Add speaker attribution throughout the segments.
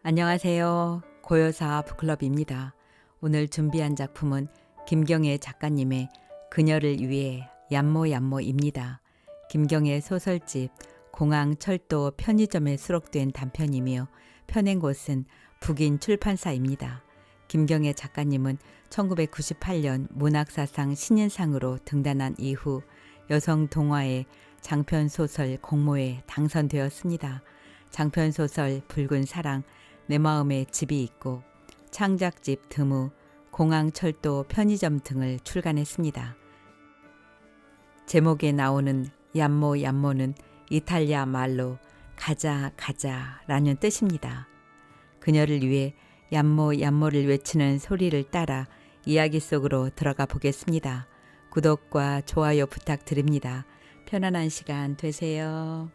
Speaker 1: 안녕하세요. 고요사 북클럽입니다. 오늘 준비한 작품은 김경애 작가님의 그녀를 위해 얌모얌모입니다. 김경애 소설집 공항철도 편의점에 수록된 단편이며 펴낸 곳은 북인 출판사입니다. 김경애 작가님은 1998년 문학사상 신인상으로 등단한 이후 여성 동화의 장편소설 공모에 당선되었습니다. 장편소설 붉은 사랑, 내 마음에 집이 있고 창작집 드무, 공항철도 편의점 등을 출간했습니다. 제목에 나오는 얌모얌모는 이탈리아 말로 가자 가자라는 뜻입니다. 그녀를 위해 얌모얌모를 외치는 소리를 따라 이야기 속으로 들어가 보겠습니다. 구독과 좋아요 부탁드립니다. 편안한 시간 되세요.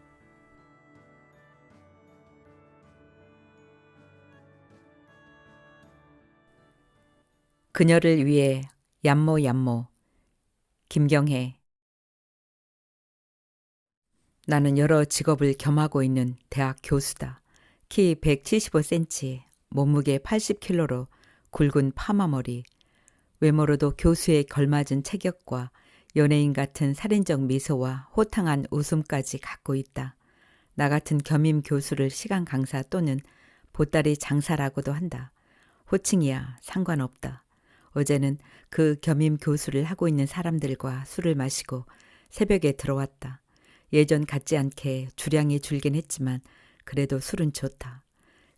Speaker 1: 그녀를 위해 얌모얌모. 김경애. 나는 여러 직업을 겸하고 있는 대학 교수다. 키 175cm, 몸무게 80kg로 굵은 파마머리, 외모로도 교수에 걸맞은 체격과 연예인 같은 살인적 미소와 호탕한 웃음까지 갖고 있다. 나 같은 겸임 교수를 시간 강사 또는 보따리 장사라고도 한다. 호칭이야 상관없다. 어제는 그 겸임 교수를 하고 있는 사람들과 술을 마시고 새벽에 들어왔다. 예전 같지 않게 주량이 줄긴 했지만 그래도 술은 좋다.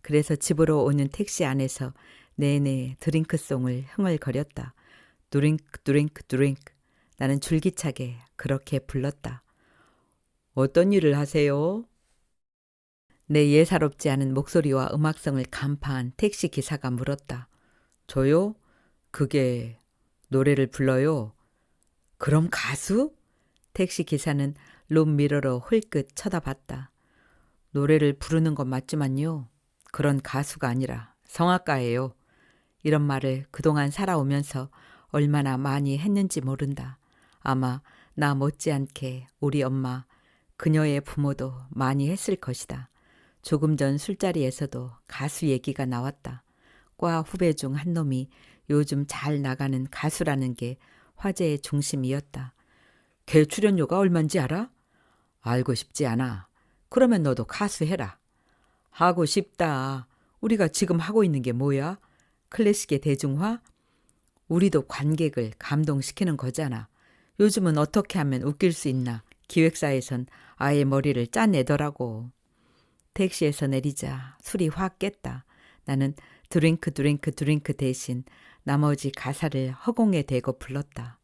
Speaker 1: 그래서 집으로 오는 택시 안에서 내내 드링크송을 흥얼거렸다. 드링크 드링크 드링크. 나는 줄기차게 그렇게 불렀다. 어떤 일을 하세요? 내 예사롭지 않은 목소리와 음악성을 간파한 택시 기사가 물었다. 저요? 그게 노래를 불러요. 그럼 가수? 택시 기사는 룸미러로 홀끗 쳐다봤다. 노래를 부르는 건 맞지만요. 그런 가수가 아니라 성악가예요. 이런 말을 그동안 살아오면서 얼마나 많이 했는지 모른다. 아마 나 못지않게 우리 엄마, 그녀의 부모도 많이 했을 것이다. 조금 전 술자리에서도 가수 얘기가 나왔다. 과 후배 중 한 놈이 요즘 잘 나가는 가수라는 게 화제의 중심이었다. 걔 출연료가 얼만지 알아? 알고 싶지 않아. 그러면 너도 가수 해라. 하고 싶다. 우리가 지금 하고 있는 게 뭐야? 클래식의 대중화? 우리도 관객을 감동시키는 거잖아. 요즘은 어떻게 하면 웃길 수 있나? 기획사에선 아예 머리를 짜내더라고. 택시에서 내리자 술이 확 깼다. 나는 드링크 드링크 드링크 대신 나머지 가사를 허공에 대고 불렀다.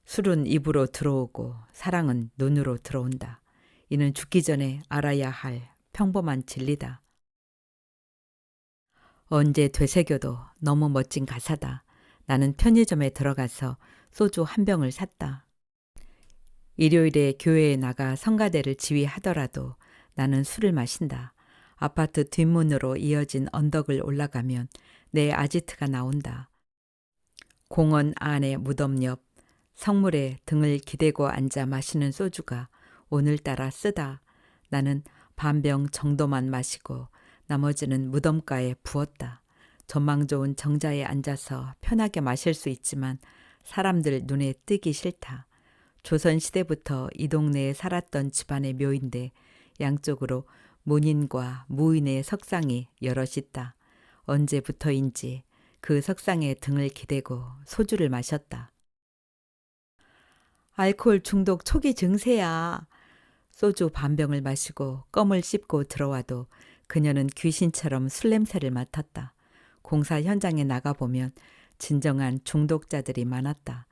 Speaker 1: 술은 입으로 들어오고 사랑은 눈으로 들어온다. 이는 죽기 전에 알아야 할 평범한 진리다. 언제 되새겨도 너무 멋진 가사다. 나는 편의점에 들어가서 소주 한 병을 샀다. 일요일에 교회에 나가 성가대를 지휘하더라도 나는 술을 마신다. 아파트 뒷문으로 이어진 언덕을 올라가면 내 아지트가 나온다. 공원 안의 무덤 옆 성물에 등을 기대고 앉아 마시는 소주가 오늘따라 쓰다. 나는 반병 정도만 마시고 나머지는 무덤가에 부었다. 전망 좋은 정자에 앉아서 편하게 마실 수 있지만 사람들 눈에 띄기 싫다. 조선시대부터 이 동네에 살았던 집안의 묘인데 양쪽으로 문인과 무인의 석상이 여럿 있다. 언제부터인지 그 석상에 등을 기대고 소주를 마셨다. 알코올 중독 초기 증세야. 소주 반병을 마시고 껌을 씹고 들어와도 그녀는 귀신처럼 술 냄새를 맡았다. 공사 현장에 나가보면 진정한 중독자들이 많았다.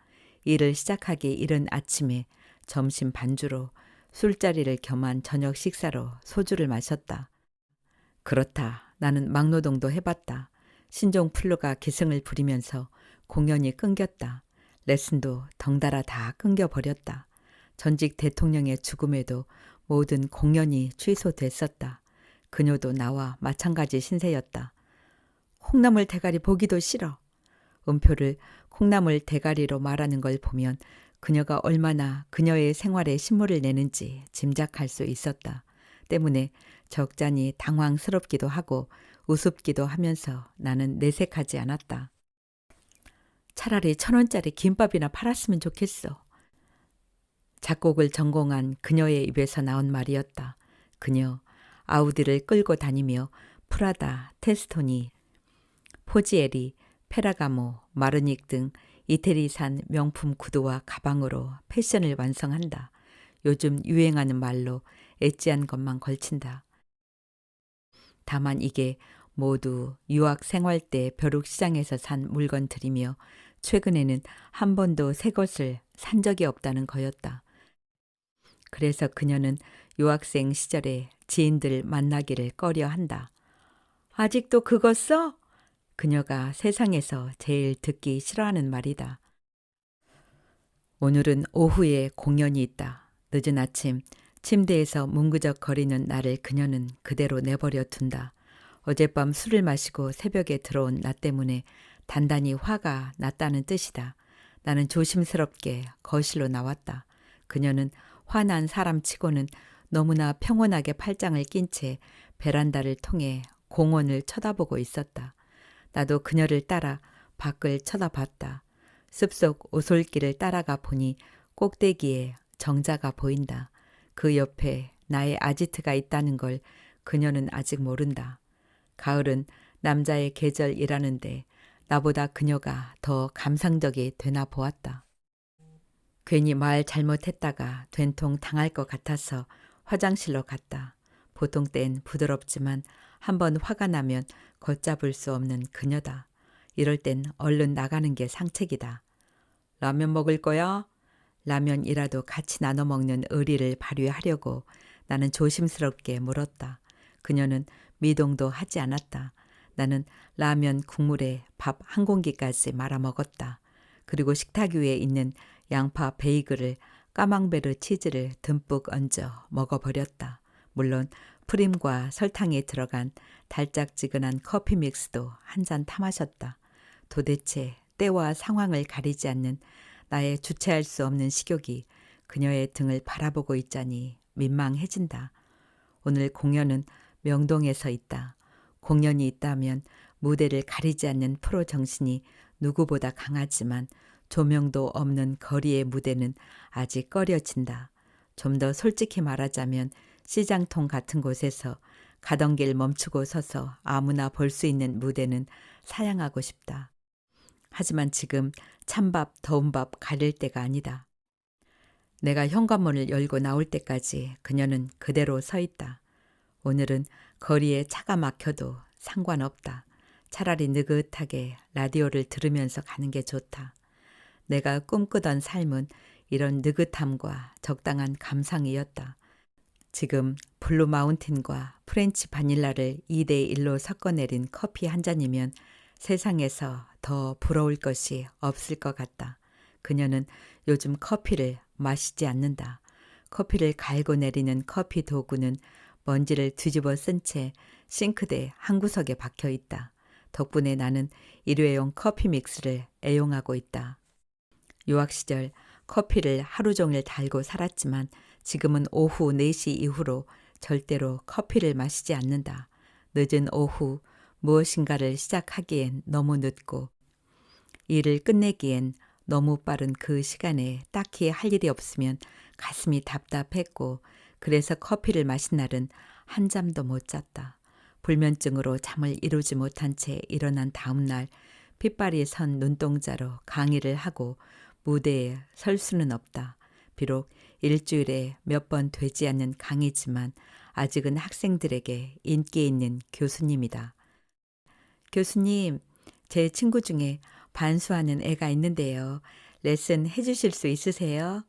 Speaker 1: 일을 시작하기 이른 아침에 점심 반주로 술자리를 겸한 저녁 식사로 소주를 마셨다. 그렇다. 나는 막노동도 해봤다. 신종플루가 기승을 부리면서 공연이 끊겼다. 레슨도 덩달아 다 끊겨버렸다. 전직 대통령의 죽음에도 모든 공연이 취소됐었다. 그녀도 나와 마찬가지 신세였다. 콩나물 대가리 보기도 싫어. 음표를 콩나물 대가리로 말하는 걸 보면 그녀가 얼마나 그녀의 생활에 신물을 내는지 짐작할 수 있었다. 때문에 적잖이 당황스럽기도 하고 우습기도 하면서 나는 내색하지 않았다. 차라리 1,000원짜리 김밥이나 팔았으면 좋겠어. 작곡을 전공한 그녀의 입에서 나온 말이었다. 그녀 아우디를 끌고 다니며 프라다, 테스토니, 포지에리, 페라가모, 마르닉 등 이태리산 명품 구두와 가방으로 패션을 완성한다. 요즘 유행하는 말로 엣지한 것만 걸친다. 다만 이게 모두 유학 생활 때 벼룩시장에서 산 물건들이며 최근에는 한 번도 새 것을 산 적이 없다는 거였다. 그래서 그녀는 유학생 시절에 지인들 만나기를 꺼려한다. 아직도 그거 써? 그녀가 세상에서 제일 듣기 싫어하는 말이다. 오늘은 오후에 공연이 있다. 늦은 아침 침대에서 뭉그적거리는 나를 그녀는 그대로 내버려 둔다. 어젯밤 술을 마시고 새벽에 들어온 나 때문에 단단히 화가 났다는 뜻이다. 나는 조심스럽게 거실로 나왔다. 그녀는 화난 사람치고는 너무나 평온하게 팔짱을 낀 채 베란다를 통해 공원을 쳐다보고 있었다. 나도 그녀를 따라 밖을 쳐다봤다. 숲속 오솔길을 따라가 보니 꼭대기에 정자가 보인다. 그 옆에 나의 아지트가 있다는 걸 그녀는 아직 모른다. 가을은 남자의 계절이라는데 나보다 그녀가 더 감상적이 되나 보았다. 괜히 말 잘못했다가 된통 당할 것 같아서 화장실로 갔다. 보통 땐 부드럽지만 한번 화가 나면 걷잡을 수 없는 그녀다. 이럴 땐 얼른 나가는 게 상책이다. 라면 먹을 거야? 라면이라도 같이 나눠 먹는 의리를 발휘하려고 나는 조심스럽게 물었다. 그녀는 미동도 하지 않았다. 나는 라면 국물에 밥 한 공기까지 말아 먹었다. 그리고 식탁 위에 있는 양파 베이글을 까망베르 치즈를 듬뿍 얹어 먹어버렸다. 물론 프림과 설탕이 들어간 달짝지근한 커피 믹스도 한 잔 타마셨다. 도대체 때와 상황을 가리지 않는 나의 주체할 수 없는 식욕이 그녀의 등을 바라보고 있자니 민망해진다. 오늘 공연은 명동에서 있다. 공연이 있다면 무대를 가리지 않는 프로 정신이 누구보다 강하지만 조명도 없는 거리의 무대는 아직 꺼려진다. 좀 더 솔직히 말하자면 시장통 같은 곳에서 가던 길 멈추고 서서 아무나 볼 수 있는 무대는 사양하고 싶다. 하지만 지금 찬밥, 더운 밥 가릴 때가 아니다. 내가 현관문을 열고 나올 때까지 그녀는 그대로 서 있다. 오늘은 거리에 차가 막혀도 상관없다. 차라리 느긋하게 라디오를 들으면서 가는 게 좋다. 내가 꿈꾸던 삶은 이런 느긋함과 적당한 감상이었다. 지금 블루 마운틴과 프렌치 바닐라를 2대1로 섞어내린 커피 한 잔이면 세상에서 더 부러울 것이 없을 것 같다. 그녀는 요즘 커피를 마시지 않는다. 커피를 갈고 내리는 커피 도구는 먼지를 뒤집어 쓴 채 싱크대 한 구석에 박혀 있다. 덕분에 나는 일회용 커피 믹스를 애용하고 있다. 유학 시절 커피를 하루 종일 달고 살았지만 지금은 오후 4시 이후로 절대로 커피를 마시지 않는다. 늦은 오후 무엇인가를 시작하기엔 너무 늦고 일을 끝내기엔 너무 빠른 그 시간에 딱히 할 일이 없으면 가슴이 답답했고 그래서 커피를 마신 날은 한 잠도 못 잤다. 불면증으로 잠을 이루지 못한 채 일어난 다음 날 핏발이 선 눈동자로 강의를 하고 무대에 설 수는 없다. 비록 일주일에 몇 번 되지 않는 강의지만 아직은 학생들에게 인기 있는 교수님이다. 교수님, 제 친구 중에 반수하는 애가 있는데요. 레슨 해주실 수 있으세요?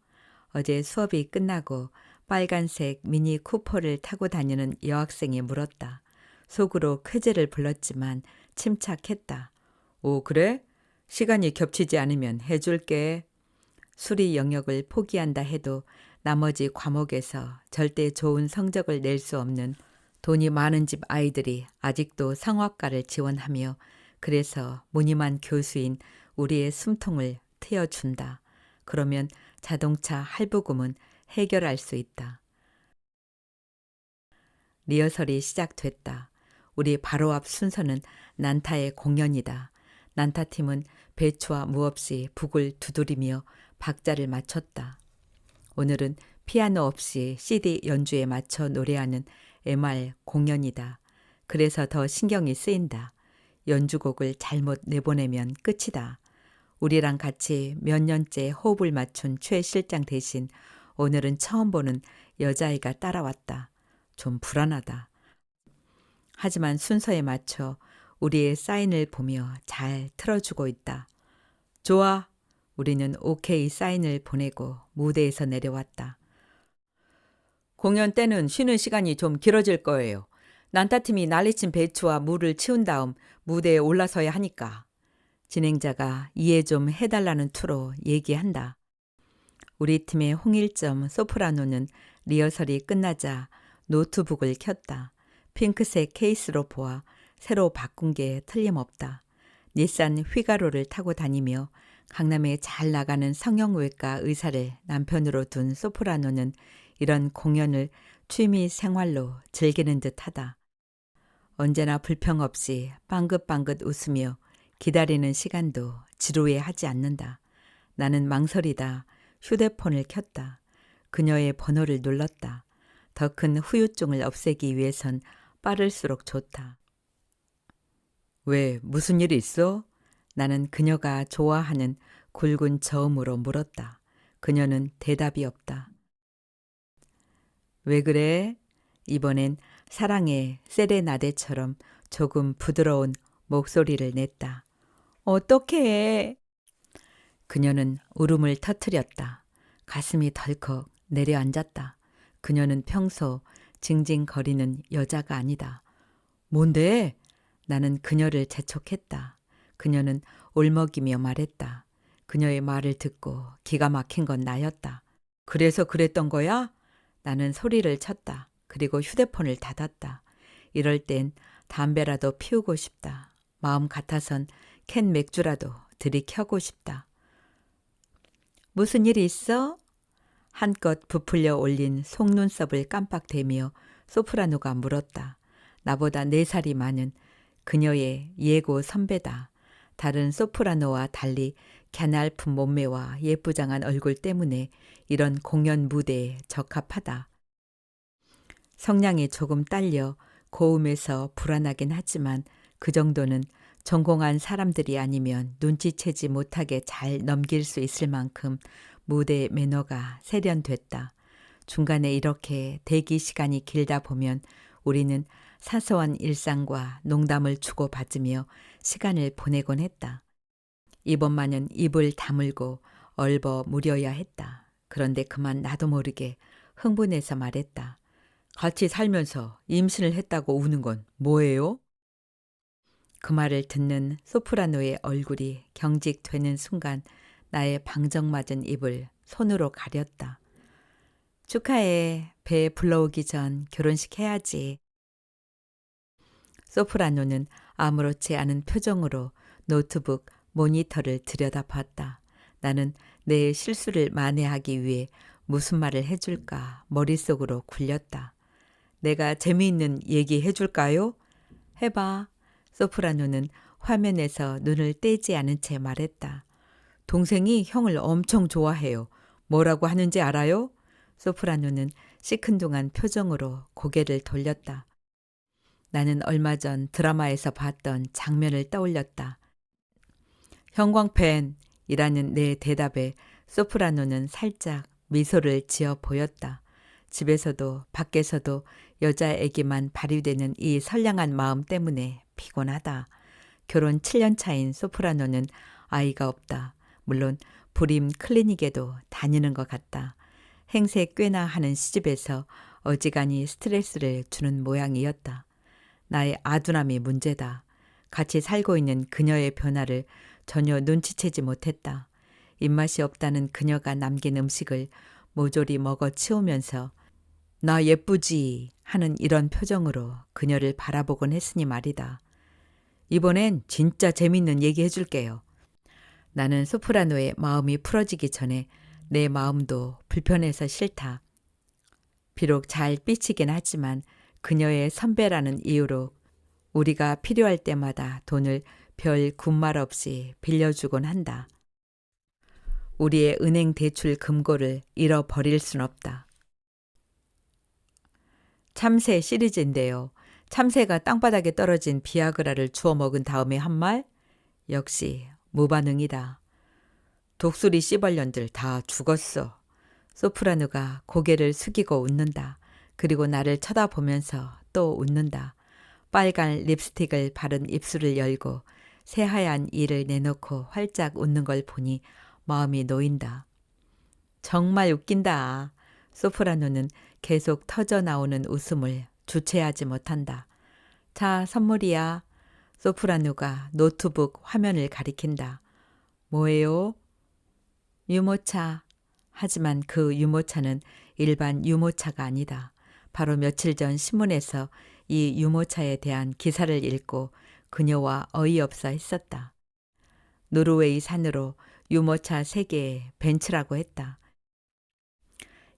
Speaker 1: 어제 수업이 끝나고 빨간색 미니 쿠퍼를 타고 다니는 여학생이 물었다. 속으로 쾌재를 불렀지만 침착했다. 오, 그래? 시간이 겹치지 않으면 해줄게. 수리 영역을 포기한다 해도 나머지 과목에서 절대 좋은 성적을 낼 수 없는 돈이 많은 집 아이들이 아직도 성악과를 지원하며 그래서 무늬만 교수인 우리의 숨통을 트여준다. 그러면 자동차 할부금은 해결할 수 있다. 리허설이 시작됐다. 우리 바로 앞 순서는 난타의 공연이다. 난타팀은 배추와 무 없이 북을 두드리며 박자를 맞췄다. 오늘은 피아노 없이 CD 연주에 맞춰 노래하는 MR 공연이다. 그래서 더 신경이 쓰인다. 연주곡을 잘못 내보내면 끝이다. 우리랑 같이 몇 년째 호흡을 맞춘 최 실장 대신 오늘은 처음 보는 여자아이가 따라왔다. 좀 불안하다. 하지만 순서에 맞춰 우리의 사인을 보며 잘 틀어주고 있다. 좋아. 우리는 오케이 사인을 보내고 무대에서 내려왔다. 공연 때는 쉬는 시간이 좀 길어질 거예요. 난타팀이 난리친 배추와 무를 치운 다음 무대에 올라서야 하니까. 진행자가 이해 좀 해달라는 투로 얘기한다. 우리 팀의 홍일점 소프라노는 리허설이 끝나자 노트북을 켰다. 핑크색 케이스로 보아 새로 바꾼 게 틀림없다. 닛산 휘가로를 타고 다니며 강남에 잘 나가는 성형외과 의사를 남편으로 둔 소프라노는 이런 공연을 취미 생활로 즐기는 듯하다. 언제나 불평 없이 빵긋빵긋 웃으며 기다리는 시간도 지루해하지 않는다. 나는 망설이다 휴대폰을 켰다. 그녀의 번호를 눌렀다. 더 큰 후유증을 없애기 위해선 빠를수록 좋다. 왜, 무슨 일이 있어? 나는 그녀가 좋아하는 굵은 저음으로 물었다. 그녀는 대답이 없다. 왜 그래? 이번엔 사랑의 세레나데처럼 조금 부드러운 목소리를 냈다. 어떡해? 그녀는 울음을 터뜨렸다. 가슴이 덜컥 내려앉았다. 그녀는 평소 징징거리는 여자가 아니다. 뭔데? 나는 그녀를 재촉했다. 그녀는 울먹이며 말했다. 그녀의 말을 듣고 기가 막힌 건 나였다. 그래서 그랬던 거야? 나는 소리를 쳤다. 그리고 휴대폰을 닫았다. 이럴 땐 담배라도 피우고 싶다. 마음 같아선 캔 맥주라도 들이켜고 싶다. 무슨 일 있어? 한껏 부풀려 올린 속눈썹을 깜빡대며 소프라노가 물었다. 나보다 4살이 많은 그녀의 예고 선배다. 다른 소프라노와 달리 갸냘픈 몸매와 예쁘장한 얼굴 때문에 이런 공연 무대에 적합하다. 성량이 조금 딸려 고음에서 불안하긴 하지만 그 정도는 전공한 사람들이 아니면 눈치채지 못하게 잘 넘길 수 있을 만큼 무대 매너가 세련됐다. 중간에 이렇게 대기 시간이 길다 보면 우리는 사소한 일상과 농담을 주고받으며 시간을 보내곤 했다. 이번만은 입을 다물고 얼버무려야 했다. 그런데 그만 나도 모르게 흥분해서 말했다. 같이 살면서 임신을 했다고 우는 건 뭐예요? 그 말을 듣는 소프라노의 얼굴이 경직되는 순간 나의 방정맞은 입을 손으로 가렸다. 축하해. 배 불러오기 전 결혼식 해야지. 소프라노는 아무렇지 않은 표정으로 노트북 모니터를 들여다봤다. 나는 내 실수를 만회하기 위해 무슨 말을 해줄까 머릿속으로 굴렸다. 내가 재미있는 얘기 해줄까요? 해봐. 소프라노는 화면에서 눈을 떼지 않은 채 말했다. 동생이 형을 엄청 좋아해요. 뭐라고 하는지 알아요? 소프라노는 시큰둥한 표정으로 고개를 돌렸다. 나는 얼마 전 드라마에서 봤던 장면을 떠올렸다. 형광펜이라는 내 대답에 소프라노는 살짝 미소를 지어 보였다. 집에서도 밖에서도 여자에게만 발휘되는 이 선량한 마음 때문에 피곤하다. 결혼 7년 차인 소프라노는 아이가 없다. 물론 불임 클리닉에도 다니는 것 같다. 행세 꽤나 하는 시집에서 어지간히 스트레스를 주는 모양이었다. 나의 아둔함이 문제다. 같이 살고 있는 그녀의 변화를 전혀 눈치채지 못했다. 입맛이 없다는 그녀가 남긴 음식을 모조리 먹어 치우면서 나 예쁘지 하는 이런 표정으로 그녀를 바라보곤 했으니 말이다. 이번엔 진짜 재밌는 얘기 해줄게요. 나는 소프라노의 마음이 풀어지기 전에 내 마음도 불편해서 싫다. 비록 잘 삐치긴 하지만 그녀의 선배라는 이유로 우리가 필요할 때마다 돈을 별 군말 없이 빌려주곤 한다. 우리의 은행 대출 금고를 잃어버릴 순 없다. 참새 시리즈인데요. 참새가 땅바닥에 떨어진 비아그라를 주워 먹은 다음에 한 말? 역시 무반응이다. 독수리 씨벌년들 다 죽었어. 소프라노가 고개를 숙이고 웃는다. 그리고 나를 쳐다보면서 또 웃는다. 빨간 립스틱을 바른 입술을 열고 새하얀 이를 내놓고 활짝 웃는 걸 보니 마음이 놓인다. 정말 웃긴다. 소프라노는 계속 터져 나오는 웃음을 주체하지 못한다. 자, 선물이야. 소프라노가 노트북 화면을 가리킨다. 뭐예요? 유모차. 하지만 그 유모차는 일반 유모차가 아니다. 바로 며칠 전 신문에서 이 유모차에 대한 기사를 읽고 그녀와 어이없어 했었다. 노르웨이 산으로 유모차 3개에 벤츠라고 했다.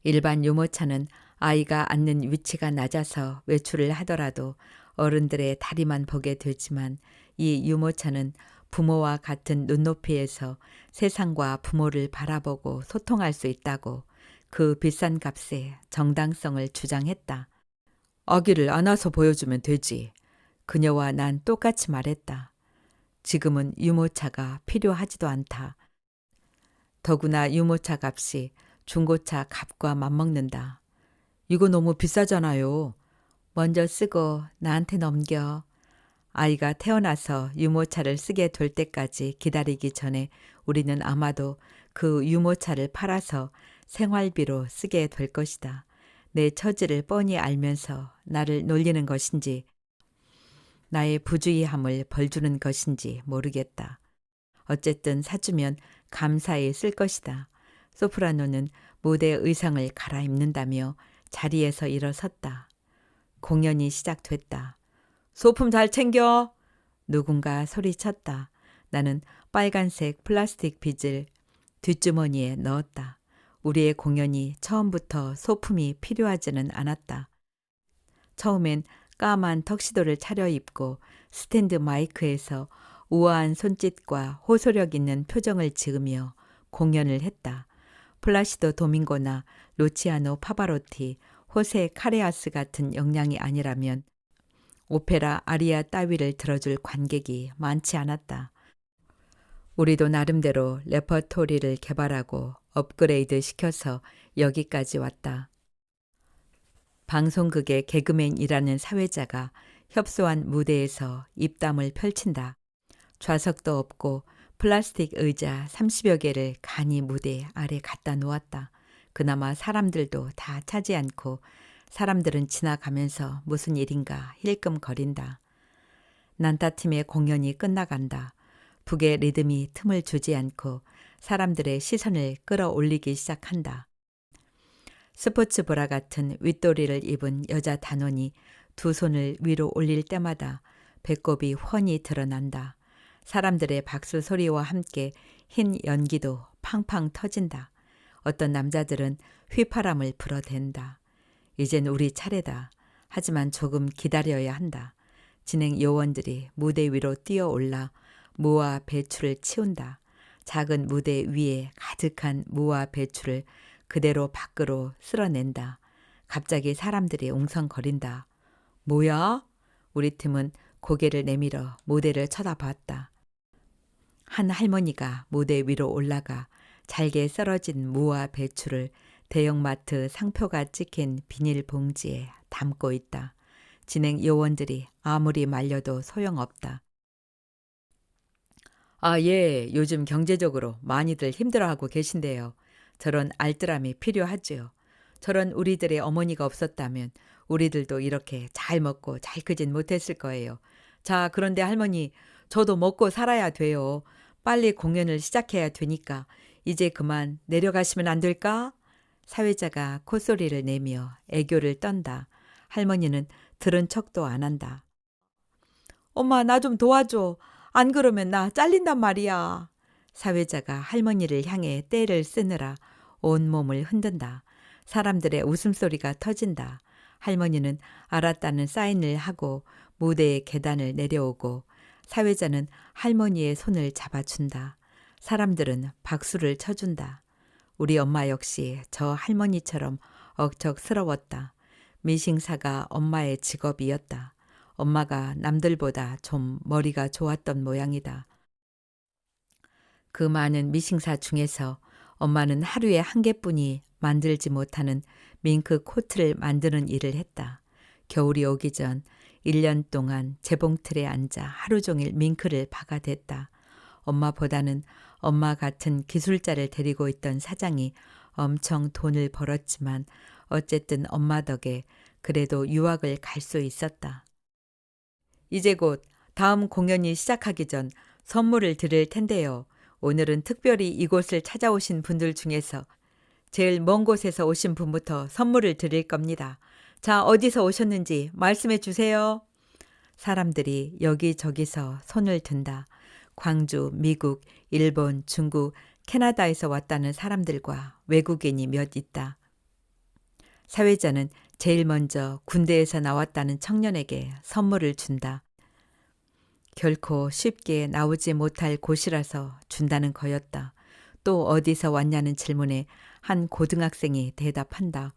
Speaker 1: 일반 유모차는 아이가 앉는 위치가 낮아서 외출을 하더라도 어른들의 다리만 보게 되지만 이 유모차는 부모와 같은 눈높이에서 세상과 부모를 바라보고 소통할 수 있다고 그 비싼 값에 정당성을 주장했다. 아기를 안아서 보여주면 되지. 그녀와 난 똑같이 말했다. 지금은 유모차가 필요하지도 않다. 더구나 유모차 값이 중고차 값과 맞먹는다. 이거 너무 비싸잖아요. 먼저 쓰고 나한테 넘겨. 아이가 태어나서 유모차를 쓰게 될 때까지 기다리기 전에 우리는 아마도 그 유모차를 팔아서 생활비로 쓰게 될 것이다. 내 처지를 뻔히 알면서 나를 놀리는 것인지 나의 부주의함을 벌주는 것인지 모르겠다. 어쨌든 사주면 감사히 쓸 것이다. 소프라노는 무대 의상을 갈아입는다며 자리에서 일어섰다. 공연이 시작됐다. 소품 잘 챙겨. 누군가 소리쳤다. 나는 빨간색 플라스틱 빗을 뒷주머니에 넣었다. 우리의 공연이 처음부터 소품이 필요하지는 않았다. 처음엔 까만 턱시도를 차려입고 스탠드 마이크에서 우아한 손짓과 호소력 있는 표정을 지으며 공연을 했다. 플라시도 도밍고나 루치아노 파바로티, 호세 카레아스 같은 역량이 아니라면 오페라 아리아 따위를 들어줄 관객이 많지 않았다. 우리도 나름대로 레퍼토리를 개발하고 업그레이드 시켜서 여기까지 왔다. 방송국의 개그맨이라는 사회자가 협소한 무대에서 입담을 펼친다. 좌석도 없고 플라스틱 의자 30여 개를 간이 무대 아래 갖다 놓았다. 그나마 사람들도 다 차지 않고 사람들은 지나가면서 무슨 일인가 힐끔거린다. 난타팀의 공연이 끝나간다. 북의 리듬이 틈을 주지 않고 사람들의 시선을 끌어올리기 시작한다. 스포츠 브라 같은 윗도리를 입은 여자 단원이 두 손을 위로 올릴 때마다 배꼽이 훤히 드러난다. 사람들의 박수 소리와 함께 흰 연기도 팡팡 터진다. 어떤 남자들은 휘파람을 불어댄다. 이젠 우리 차례다. 하지만 조금 기다려야 한다. 진행 요원들이 무대 위로 뛰어올라 무와 배추를 치운다. 작은 무대 위에 가득한 무와 배추를 그대로 밖으로 쓸어낸다. 갑자기 사람들이 웅성거린다. 뭐야? 우리 팀은 고개를 내밀어 무대를 쳐다봤다. 한 할머니가 무대 위로 올라가 잘게 썰어진 무와 배추를 대형마트 상표가 찍힌 비닐봉지에 담고 있다. 진행 요원들이 아무리 말려도 소용없다. 아, 예, 요즘 경제적으로 많이들 힘들어하고 계신데요. 저런 알뜰함이 필요하지요. 저런 우리들의 어머니가 없었다면 우리들도 이렇게 잘 먹고 잘 크진 못했을 거예요. 자, 그런데 할머니, 저도 먹고 살아야 돼요. 빨리 공연을 시작해야 되니까 이제 그만 내려가시면 안 될까? 사회자가 콧소리를 내며 애교를 떤다. 할머니는 들은 척도 안 한다. 엄마, 나 좀 도와줘. 안 그러면 나 잘린단 말이야. 사회자가 할머니를 향해 떼를 쓰느라 온몸을 흔든다. 사람들의 웃음소리가 터진다. 할머니는 알았다는 사인을 하고 무대의 계단을 내려오고 사회자는 할머니의 손을 잡아준다. 사람들은 박수를 쳐준다. 우리 엄마 역시 저 할머니처럼 억척스러웠다. 미싱사가 엄마의 직업이었다. 엄마가 남들보다 좀 머리가 좋았던 모양이다. 그 많은 미싱사 중에서 엄마는 하루에 한 개뿐이 만들지 못하는 밍크 코트를 만드는 일을 했다. 겨울이 오기 전 1년 동안 재봉틀에 앉아 하루 종일 밍크를 박아댔다. 엄마보다는 엄마 같은 기술자를 데리고 있던 사장이 엄청 돈을 벌었지만 어쨌든 엄마 덕에 그래도 유학을 갈 수 있었다. 이제 곧 다음 공연이 시작하기 전 선물을 드릴 텐데요. 오늘은 특별히 이곳을 찾아오신 분들 중에서 제일 먼 곳에서 오신 분부터 선물을 드릴 겁니다. 자, 어디서 오셨는지 말씀해 주세요. 사람들이 여기저기서 손을 든다. 광주, 미국, 일본, 중국, 캐나다에서 왔다는 사람들과 외국인이 몇 있다. 사회자는 제일 먼저 군대에서 나왔다는 청년에게 선물을 준다. 결코 쉽게 나오지 못할 곳이라서 준다는 거였다. 또 어디서 왔냐는 질문에 한 고등학생이 대답한다.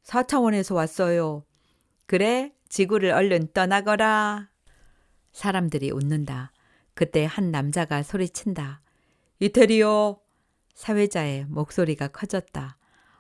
Speaker 1: 4차원에서 왔어요. 그래? 지구를 얼른 떠나거라. 사람들이 웃는다. 그때 한 남자가 소리친다. 이태리요. 사회자의 목소리가 커졌다.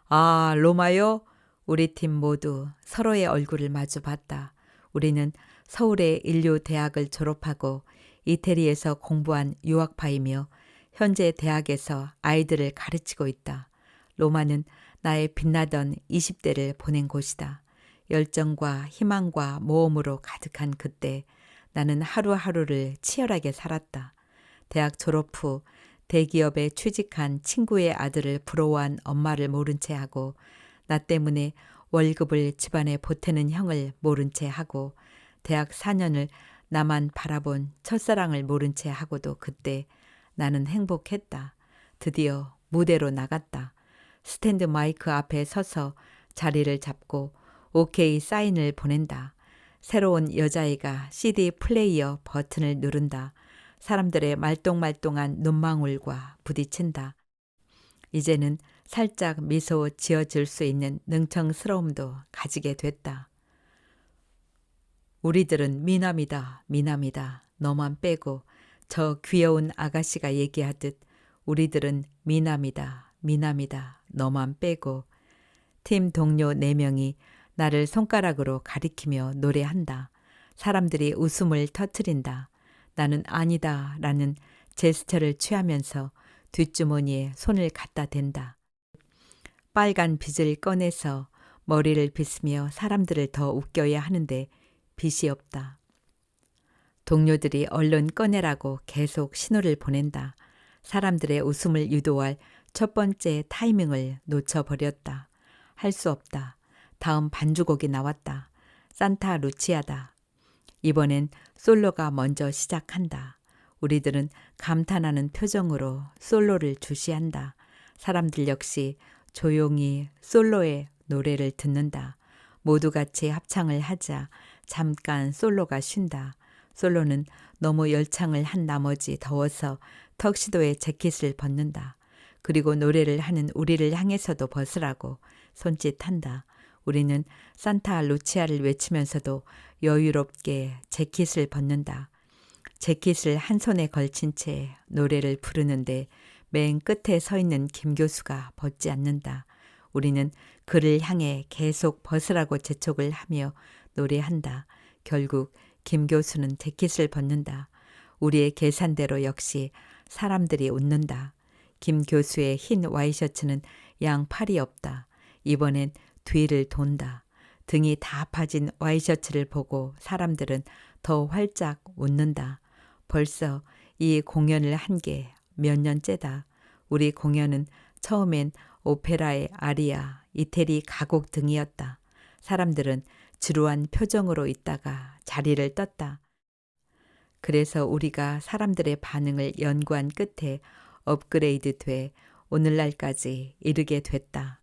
Speaker 1: 아, 로마요? 우리 팀 모두 서로의 얼굴을 마주 봤다. 우리는 서울의 인류대학을 졸업하고 이태리에서 공부한 유학파이며 현재 대학에서 아이들을 가르치고 있다. 로마는 나의 빛나던 20대를 보낸 곳이다. 열정과 희망과 모험으로 가득한 그때 나는 하루하루를 치열하게 살았다. 대학 졸업 후 대기업에 취직한 친구의 아들을 부러워한 엄마를 모른 채 하고 나 때문에 월급을 집안에 보태는 형을 모른 채 하고 대학 4년을 나만 바라본 첫사랑을 모른 채 하고도 그때 나는 행복했다. 드디어 무대로 나갔다. 스탠드 마이크 앞에 서서 자리를 잡고 오케이 사인을 보낸다. 새로운 여자아이가 CD 플레이어 버튼을 누른다. 사람들의 말똥말똥한 눈망울과 부딪힌다. 이제는 살짝 미소 지어줄 수 있는 능청스러움도 가지게 됐다. 우리들은 미남이다, 미남이다. 너만 빼고 저 귀여운 아가씨가 얘기하듯 우리들은 미남이다, 미남이다. 너만 빼고 팀 동료 4명이 나를 손가락으로 가리키며 노래한다. 사람들이 웃음을 터뜨린다. 나는 아니다 라는 제스처를 취하면서 뒷주머니에 손을 갖다 댄다. 빨간 빗을 꺼내서 머리를 빗으며 사람들을 더 웃겨야 하는데 빗이 없다. 동료들이 얼른 꺼내라고 계속 신호를 보낸다. 사람들의 웃음을 유도할 첫 번째 타이밍을 놓쳐버렸다. 할 수 없다. 다음 반주곡이 나왔다. 산타 루치아다. 이번엔 솔로가 먼저 시작한다. 우리들은 감탄하는 표정으로 솔로를 주시한다. 사람들 역시 조용히 솔로의 노래를 듣는다. 모두 같이 합창을 하자 잠깐 솔로가 쉰다. 솔로는 너무 열창을 한 나머지 더워서 턱시도에 재킷을 벗는다. 그리고 노래를 하는 우리를 향해서도 벗으라고 손짓한다. 우리는 산타 루치아를 외치면서도 여유롭게 재킷을 벗는다. 재킷을 한 손에 걸친 채 노래를 부르는데 맨 끝에 서 있는 김 교수가 벗지 않는다. 우리는 그를 향해 계속 벗으라고 재촉을 하며 노래한다. 결국 김 교수는 재킷을 벗는다. 우리의 계산대로 역시 사람들이 웃는다. 김 교수의 흰 와이셔츠는 양팔이 없다. 이번엔 뒤를 돈다. 등이 다 파진 와이셔츠를 보고 사람들은 더 활짝 웃는다. 벌써 이 공연을 한 게 몇 년째다. 우리 공연은 처음엔 오페라의 아리아, 이태리 가곡 등이었다. 사람들은 지루한 표정으로 있다가 자리를 떴다. 그래서 우리가 사람들의 반응을 연구한 끝에 업그레이드 돼 오늘날까지 이르게 됐다.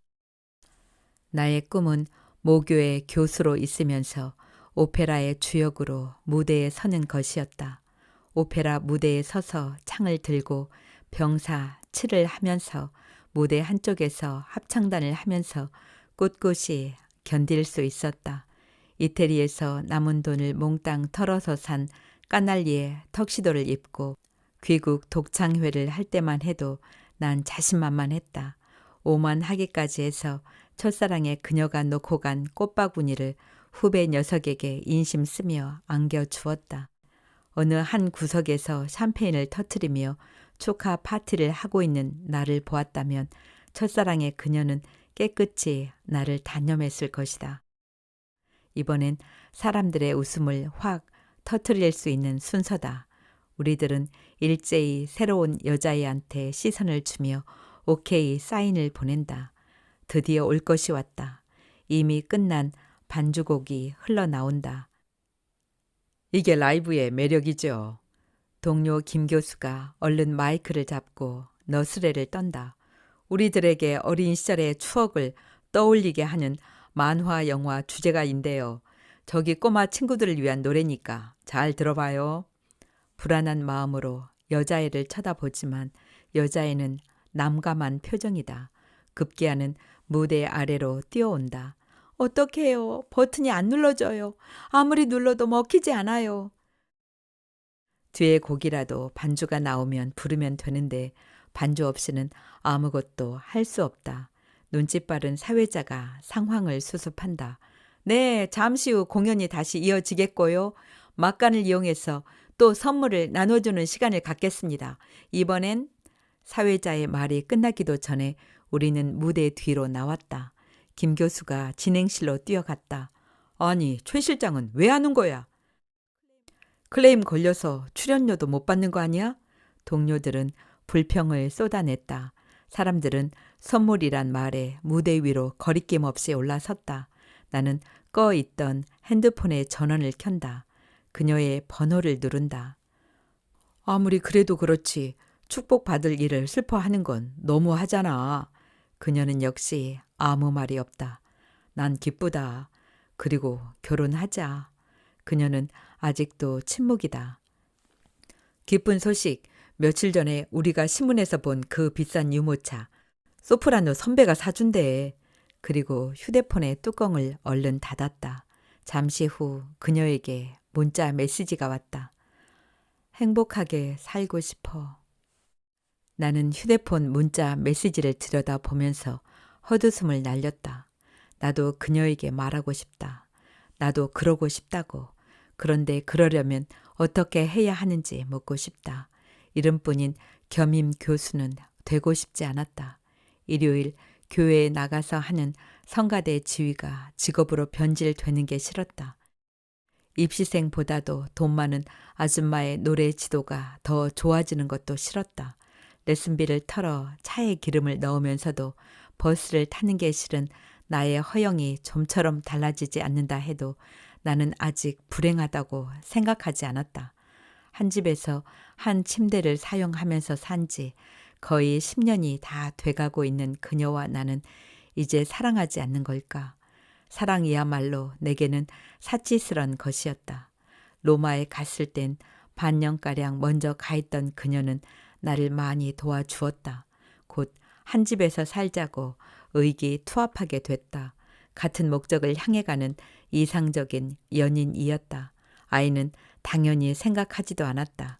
Speaker 1: 나의 꿈은 모교의 교수로 있으면서 오페라의 주역으로 무대에 서는 것이었다. 오페라 무대에 서서 창을 들고 병사 칠을 하면서 무대 한쪽에서 합창단을 하면서 꿋꿋이 견딜 수 있었다. 이태리에서 남은 돈을 몽땅 털어서 산 까날리에 턱시도를 입고 귀국 독창회를 할 때만 해도 난 자신만만했다. 오만하기까지 해서 첫사랑의 그녀가 놓고 간 꽃바구니를 후배 녀석에게 인심 쓰며 안겨주었다. 어느 한 구석에서 샴페인을 터뜨리며 축하 파티를 하고 있는 나를 보았다면 첫사랑의 그녀는 깨끗이 나를 단념했을 것이다. 이번엔 사람들의 웃음을 확 터뜨릴 수 있는 순서다. 우리들은 일제히 새로운 여자애한테 시선을 주며 오케이 사인을 보낸다. 드디어 올 것이 왔다. 이미 끝난 반주곡이 흘러나온다. 이게 라이브의 매력이죠. 동료 김 교수가 얼른 마이크를 잡고 너스레를 떤다. 우리들에게 어린 시절의 추억을 떠올리게 하는 만화 영화 주제가인데요. 저기 꼬마 친구들을 위한 노래니까 잘 들어봐요. 불안한 마음으로 여자애를 쳐다보지만 여자애는 남감한 표정이다. 급기야는 무대 아래로 뛰어온다. 어떡해요. 버튼이 안 눌러져요. 아무리 눌러도 먹히지 않아요. 뒤에 곡이라도 반주가 나오면 부르면 되는데 반주 없이는 아무것도 할 수 없다. 눈치 빠른 사회자가 상황을 수습한다. 네, 잠시 후 공연이 다시 이어지겠고요. 막간을 이용해서 또 선물을 나눠주는 시간을 갖겠습니다. 이번엔 사회자의 말이 끝나기도 전에 우리는 무대 뒤로 나왔다. 김 교수가 진행실로 뛰어갔다. 아니, 최 실장은 왜 하는 거야? 클레임 걸려서 출연료도 못 받는 거 아니야? 동료들은 불평을 쏟아냈다. 사람들은 선물이란 말에 무대 위로 거리낌 없이 올라섰다. 나는 꺼 있던 핸드폰의 전원을 켠다. 그녀의 번호를 누른다. 아무리 그래도 그렇지 축복받을 일을 슬퍼하는 건 너무하잖아. 그녀는 역시 아무 말이 없다. 난 기쁘다. 그리고 결혼하자. 그녀는 아직도 침묵이다. 기쁜 소식. 며칠 전에 우리가 신문에서 본 그 비싼 유모차. 소프라노 선배가 사준대. 그리고 휴대폰의 뚜껑을 얼른 닫았다. 잠시 후 그녀에게 문자 메시지가 왔다. 행복하게 살고 싶어. 나는 휴대폰 문자 메시지를 들여다보면서 헛웃음을 날렸다. 나도 그녀에게 말하고 싶다. 나도 그러고 싶다고. 그런데 그러려면 어떻게 해야 하는지 묻고 싶다. 이름뿐인 겸임 교수는 되고 싶지 않았다. 일요일 교회에 나가서 하는 성가대 지휘가 직업으로 변질되는 게 싫었다. 입시생보다도 돈 많은 아줌마의 노래 지도가 더 좋아지는 것도 싫었다. 레슨비를 털어 차에 기름을 넣으면서도 버스를 타는 게 싫은 나의 허영이 좀처럼 달라지지 않는다 해도 나는 아직 불행하다고 생각하지 않았다. 한 집에서 한 침대를 사용하면서 산 지 거의 10년이 다 돼가고 있는 그녀와 나는 이제 사랑하지 않는 걸까? 사랑이야말로 내게는 사치스런 것이었다. 로마에 갔을 땐 반년가량 먼저 가 있던 그녀는 나를 많이 도와주었다. 곧 한 집에서 살자고 의기투합하게 됐다. 같은 목적을 향해 가는 이상적인 연인이었다. 아이는 당연히 생각하지도 않았다.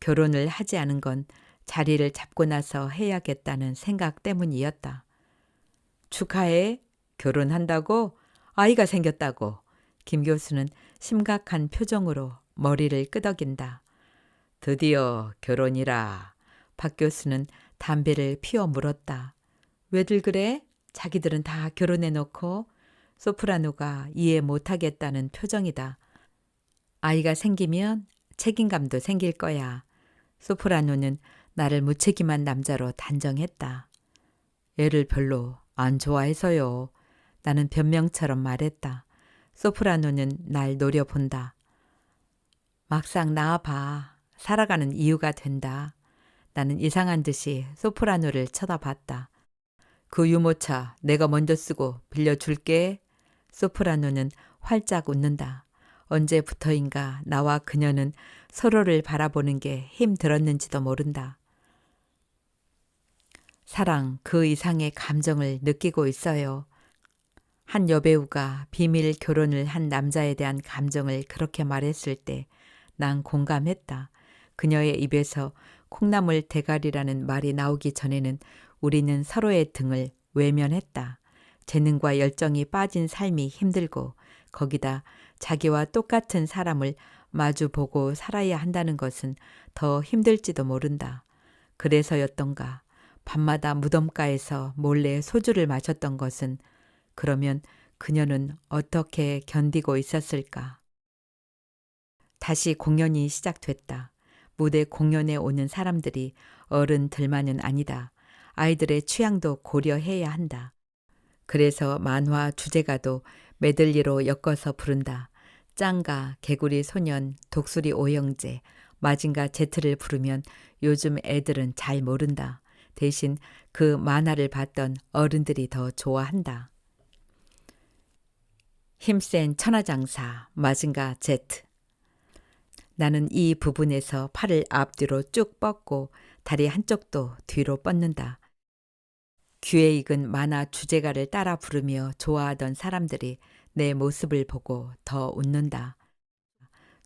Speaker 1: 결혼을 하지 않은 건 자리를 잡고 나서 해야겠다는 생각 때문이었다. 축하해. 결혼한다고? 아이가 생겼다고. 김 교수는 심각한 표정으로 머리를 끄덕인다. 드디어 결혼이라. 박 교수는 담배를 피워 물었다. 왜들 그래? 자기들은 다 결혼해놓고. 소프라노가 이해 못하겠다는 표정이다. 아이가 생기면 책임감도 생길 거야. 소프라노는 나를 무책임한 남자로 단정했다. 애를 별로 안 좋아해서요. 나는 변명처럼 말했다. 소프라노는 날 노려본다. 막상 낳아봐. 살아가는 이유가 된다. 나는 이상한 듯이 소프라노를 쳐다봤다. 그 유모차 내가 먼저 쓰고 빌려줄게. 소프라노는 활짝 웃는다. 언제부터인가 나와 그녀는 서로를 바라보는 게 힘들었는지도 모른다. 사랑 그 이상의 감정을 느끼고 있어요. 한 여배우가 비밀 결혼을 한 남자에 대한 감정을 그렇게 말했을 때 난 공감했다. 그녀의 입에서 콩나물 대가리라는 말이 나오기 전에는 우리는 서로의 등을 외면했다. 재능과 열정이 빠진 삶이 힘들고 거기다 자기와 똑같은 사람을 마주보고 살아야 한다는 것은 더 힘들지도 모른다. 그래서였던가 밤마다 무덤가에서 몰래 소주를 마셨던 것은 그러면 그녀는 어떻게 견디고 있었을까? 다시 공연이 시작됐다. 무대 공연에 오는 사람들이 어른들만은 아니다. 아이들의 취향도 고려해야 한다. 그래서 만화 주제가도 메들리로 엮어서 부른다. 짱가, 개구리 소년, 독수리 오영재, 마징가 제트를 부르면 요즘 애들은 잘 모른다. 대신 그 만화를 봤던 어른들이 더 좋아한다. 힘센 천하장사, 마징가 제트. 나는 이 부분에서 팔을 앞뒤로 쭉 뻗고 다리 한쪽도 뒤로 뻗는다. 귀에 익은 만화 주제가를 따라 부르며 좋아하던 사람들이 내 모습을 보고 더 웃는다.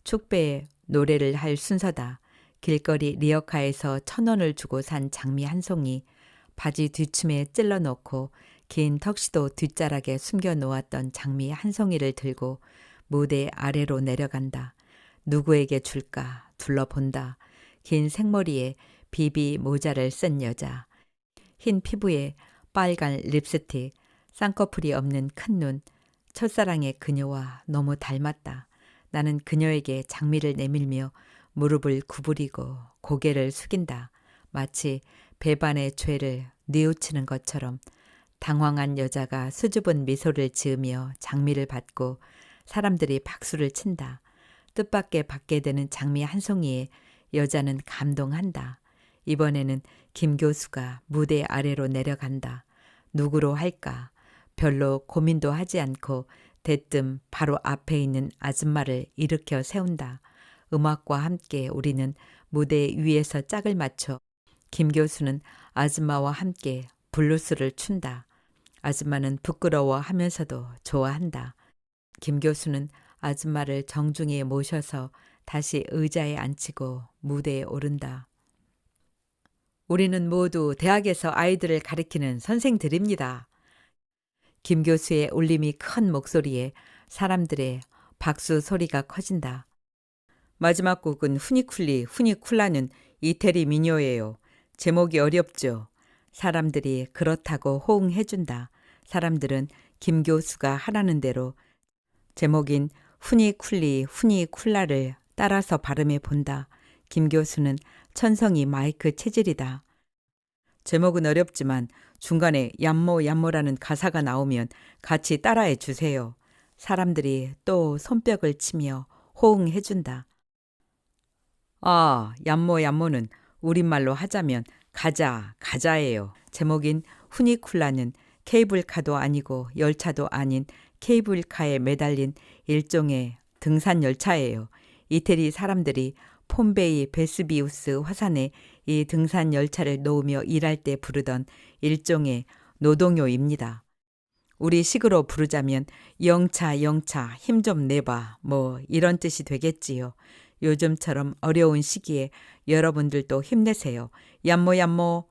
Speaker 1: 축배에 노래를 할 순서다. 길거리 리어카에서 1,000원을 주고 산 장미 한 송이, 바지 뒤춤에 찔러놓고 긴 턱시도 뒷자락에 숨겨놓았던 장미 한 송이를 들고 무대 아래로 내려간다. 누구에게 줄까 둘러본다. 긴 생머리에 비비 모자를 쓴 여자. 흰 피부에 빨간 립스틱, 쌍꺼풀이 없는 큰 눈. 첫사랑의 그녀와 너무 닮았다. 나는 그녀에게 장미를 내밀며 무릎을 구부리고 고개를 숙인다. 마치 배반의 죄를 뉘우치는 것처럼. 당황한 여자가 수줍은 미소를 지으며 장미를 받고 사람들이 박수를 친다. 뜻밖의 받게 되는 장미 한 송이에 여자는 감동한다. 이번에는 김 교수가 무대 아래로 내려간다. 누구로 할까? 별로 고민도 하지 않고 대뜸 바로 앞에 있는 아줌마를 일으켜 세운다. 음악과 함께 우리는 무대 위에서 짝을 맞춰 김 교수는 아줌마와 함께 블루스를 춘다. 아줌마는 부끄러워하면서도 좋아한다. 김 교수는 아줌마를 정중히 모셔서 다시 의자에 앉히고 무대에 오른다. 우리는 모두 대학에서 아이들을 가리키는 선생들입니다. 김 교수의 울림이 큰 목소리에 사람들의 박수 소리가 커진다. 마지막 곡은 후니쿨리 후니쿨라는 이태리 민요예요. 제목이 어렵죠. 사람들이 그렇다고 호응해준다. 사람들은 김 교수가 하라는 대로 제목인 후니쿨리 후니쿨라를 따라서 발음해 본다. 김 교수는 천성이 마이크 체질이다. 제목은 어렵지만 중간에 얌모 얌모라는 가사가 나오면 같이 따라해 주세요. 사람들이 또 손뼉을 치며 호응해 준다. 아, 얌모 얌모는 우리말로 하자면 가자, 가자예요. 제목인 후니쿨라는 케이블카도 아니고 열차도 아닌 케이블카에 매달린 일종의 등산 열차예요. 이태리 사람들이 폼베이 베스비우스 화산에 이 등산 열차를 놓으며 일할 때 부르던 일종의 노동요입니다. 우리 식으로 부르자면 영차 영차 힘 좀 내봐 뭐 이런 뜻이 되겠지요. 요즘처럼 어려운 시기에 여러분들도 힘내세요. 얌모 얌모.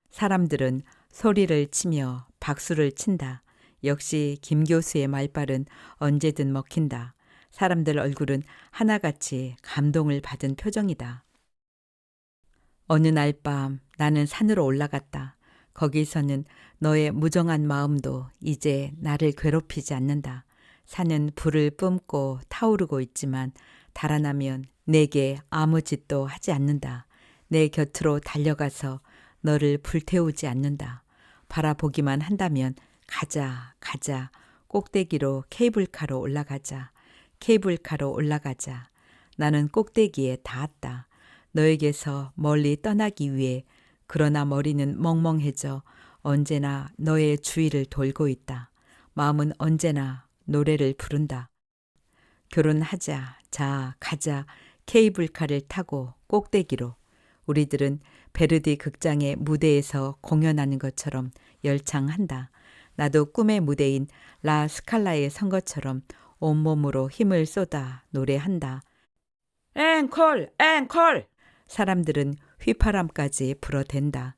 Speaker 1: 사람들은 소리를 치며 박수를 친다. 역시 김 교수의 말발은 언제든 먹힌다. 사람들 얼굴은 하나같이 감동을 받은 표정이다. 어느 날 밤 나는 산으로 올라갔다. 거기서는 너의 무정한 마음도 이제 나를 괴롭히지 않는다. 산은 불을 뿜고 타오르고 있지만 달아나면 내게 아무 짓도 하지 않는다. 내 곁으로 달려가서 너를 불태우지 않는다. 바라보기만 한다면 가자, 가자. 꼭대기로 케이블카로 올라가자. 케이블카로 올라가자. 나는 꼭대기에 닿았다. 너에게서 멀리 떠나기 위해. 그러나 머리는 멍멍해져 언제나 너의 주위를 돌고 있다. 마음은 언제나 노래를 부른다. 결혼하자, 자, 가자, 케이블카를 타고 꼭대기로. 우리들은 베르디 극장의 무대에서 공연하는 것처럼 열창한다. 나도 꿈의 무대인 라 스칼라에 선 것처럼 온몸으로 힘을 쏟아 노래한다. 앵콜! 앵콜! 사람들은 휘파람까지 불어댄다.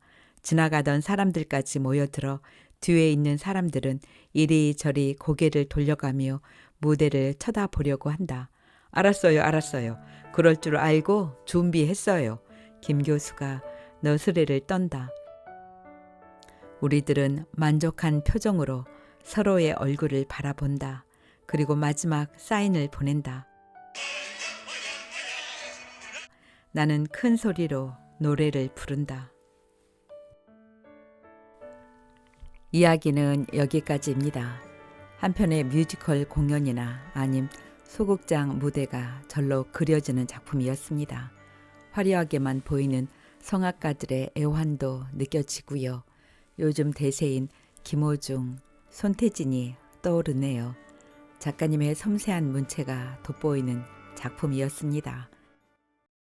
Speaker 1: 지나가던 사람들까지 모여들어 뒤에 있는 사람들은 이리저리 고개를 돌려가며 무대를 쳐다보려고 한다. 알았어요, 알았어요. 그럴 줄 알고 준비했어요. 김 교수가 너스레를 떤다. 우리들은 만족한 표정으로 서로의 얼굴을 바라본다. 그리고 마지막 사인을 보낸다. 나는 큰 소리로 노래를 부른다. 이야기는 여기까지입니다. 한편의 뮤지컬 공연이나 아님 소극장 무대가 절로 그려지는 작품이었습니다. 화려하게만 보이는 성악가들의 애환도 느껴지고요. 요즘 대세인 김호중, 손태진이 떠오르네요. 작가님의 섬세한 문체가 돋보이는 작품이었습니다.